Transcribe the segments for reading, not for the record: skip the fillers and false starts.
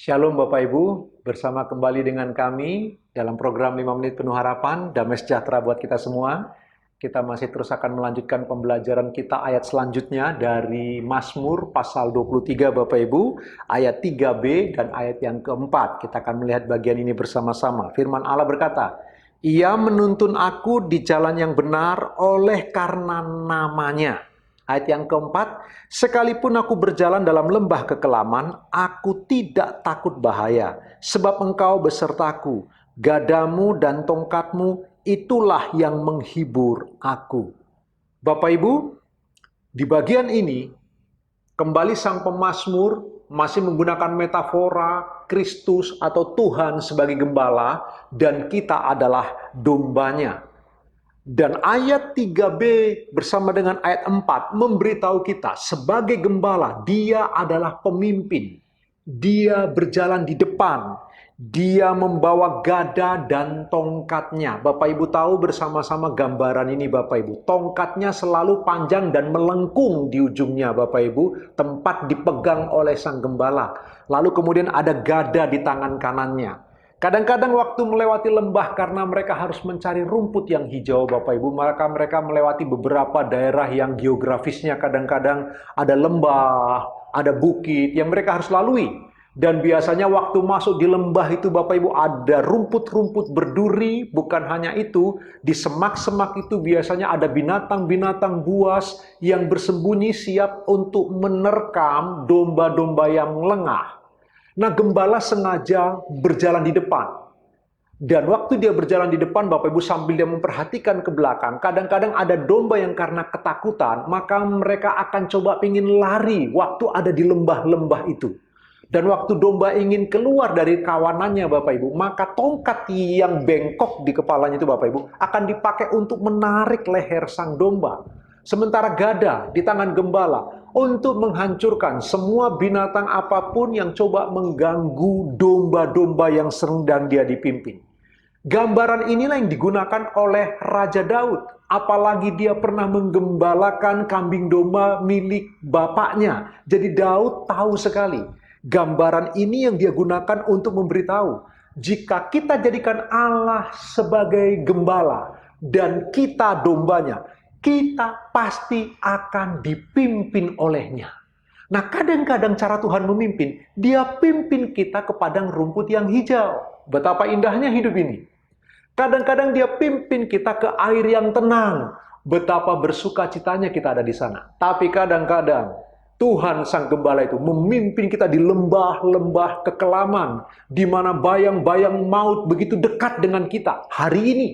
Shalom Bapak Ibu, bersama kembali dengan kami dalam program 5 Menit Penuh Harapan, Damai Sejahtera buat kita semua. Kita masih terus akan melanjutkan pembelajaran kita ayat selanjutnya dari Mazmur pasal 23 Bapak Ibu, ayat 3b dan ayat yang keempat. Kita akan melihat bagian ini bersama-sama. Firman Allah berkata, Ia menuntun aku di jalan yang benar oleh karena namanya. Ayat yang keempat, sekalipun aku berjalan dalam lembah kekelaman, aku tidak takut bahaya, sebab engkau besertaku, gadamu dan tongkatmu, itulah yang menghibur aku. Bapak Ibu, di bagian ini, kembali sang pemazmur masih menggunakan metafora Kristus atau Tuhan sebagai gembala, dan kita adalah dombanya. Dan ayat 3b bersama dengan ayat 4 memberitahu kita sebagai gembala, dia adalah pemimpin. Dia berjalan di depan. Dia membawa gada dan tongkatnya. Bapak Ibu tahu bersama-sama gambaran ini Bapak Ibu. Tongkatnya selalu panjang dan melengkung di ujungnya Bapak Ibu. Tempat dipegang oleh sang gembala. Lalu kemudian ada gada di tangan kanannya. Kadang-kadang waktu melewati lembah karena mereka harus mencari rumput yang hijau Bapak Ibu, maka mereka melewati beberapa daerah yang geografisnya kadang-kadang ada lembah, ada bukit yang mereka harus lalui. Dan biasanya waktu masuk di lembah itu Bapak Ibu ada rumput-rumput berduri, bukan hanya itu, di semak-semak itu biasanya ada binatang-binatang buas yang bersembunyi siap untuk menerkam domba-domba yang lengah. Nah, gembala sengaja berjalan di depan. Dan waktu dia berjalan di depan, Bapak Ibu, sambil dia memperhatikan ke belakang, kadang-kadang ada domba yang karena ketakutan, maka mereka akan coba ingin lari waktu ada di lembah-lembah itu. Dan waktu domba ingin keluar dari kawanannya Bapak Ibu, maka tongkat yang bengkok di kepalanya itu Bapak Ibu, akan dipakai untuk menarik leher sang domba. Sementara gada di tangan gembala untuk menghancurkan semua binatang apapun yang coba mengganggu domba-domba yang sedang dia dipimpin. Gambaran inilah yang digunakan oleh Raja Daud. Apalagi dia pernah menggembalakan kambing domba milik bapaknya. Jadi Daud tahu sekali. Gambaran ini yang dia gunakan untuk memberitahu, jika kita jadikan Allah sebagai gembala dan kita dombanya, kita pasti akan dipimpin olehnya. Nah, kadang-kadang cara Tuhan memimpin, dia pimpin kita ke padang rumput yang hijau. Betapa indahnya hidup ini. Kadang-kadang dia pimpin kita ke air yang tenang. Betapa bersukacitanya kita ada di sana. Tapi kadang-kadang Tuhan Sang Gembala itu memimpin kita di lembah-lembah kekelaman, di mana bayang-bayang maut begitu dekat dengan kita. Hari ini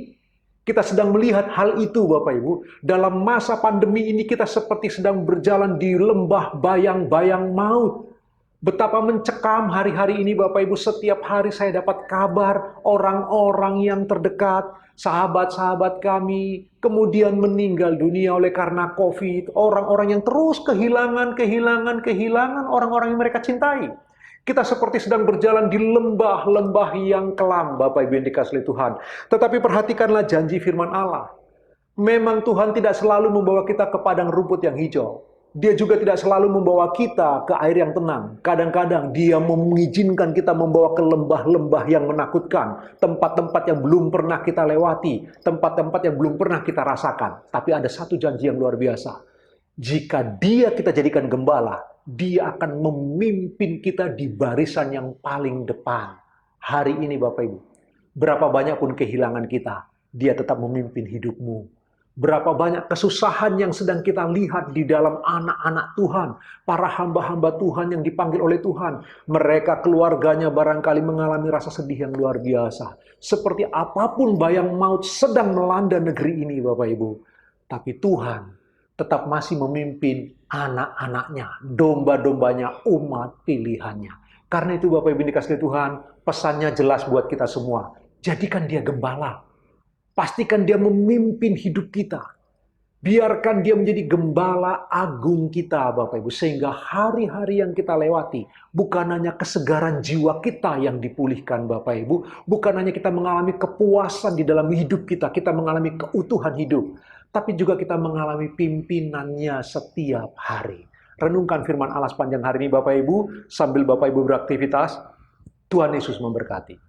kita sedang melihat hal itu Bapak Ibu. Dalam masa pandemi ini kita seperti sedang berjalan di lembah bayang-bayang maut. Betapa mencekam hari-hari ini Bapak Ibu. Setiap hari saya dapat kabar orang-orang yang terdekat, sahabat-sahabat kami, kemudian meninggal dunia oleh karena COVID. Orang-orang yang terus kehilangan orang-orang yang mereka cintai. Kita seperti sedang berjalan di lembah-lembah yang kelam, Bapak Ibu yang dikasihi Tuhan. Tetapi perhatikanlah janji firman Allah. Memang Tuhan tidak selalu membawa kita ke padang rumput yang hijau. Dia juga tidak selalu membawa kita ke air yang tenang. Kadang-kadang dia mengizinkan kita membawa ke lembah-lembah yang menakutkan. Tempat-tempat yang belum pernah kita lewati. Tempat-tempat yang belum pernah kita rasakan. Tapi ada satu janji yang luar biasa. Jika dia kita jadikan gembala, dia akan memimpin kita di barisan yang paling depan. Hari ini Bapak Ibu, berapa banyak pun kehilangan kita, dia tetap memimpin hidupmu. Berapa banyak kesusahan yang sedang kita lihat di dalam anak-anak Tuhan, para hamba-hamba Tuhan yang dipanggil oleh Tuhan. Mereka keluarganya barangkali mengalami rasa sedih yang luar biasa. Seperti apapun bayang maut sedang melanda negeri ini Bapak Ibu. Tapi Tuhan tetap masih memimpin anak-anaknya, domba-dombanya, umat pilihannya. Karena itu Bapak Ibu dikasihi Tuhan, pesannya jelas buat kita semua. Jadikan dia gembala. Pastikan dia memimpin hidup kita. Biarkan dia menjadi gembala agung kita Bapak Ibu. Sehingga hari-hari yang kita lewati, bukan hanya kesegaran jiwa kita yang dipulihkan Bapak Ibu. Bukan hanya kita mengalami kepuasan di dalam hidup kita, kita mengalami keutuhan hidup. Tapi juga kita mengalami pimpinannya setiap hari. Renungkan firman Allah sepanjang hari ini Bapak Ibu, sambil Bapak Ibu beraktivitas. Tuhan Yesus memberkati.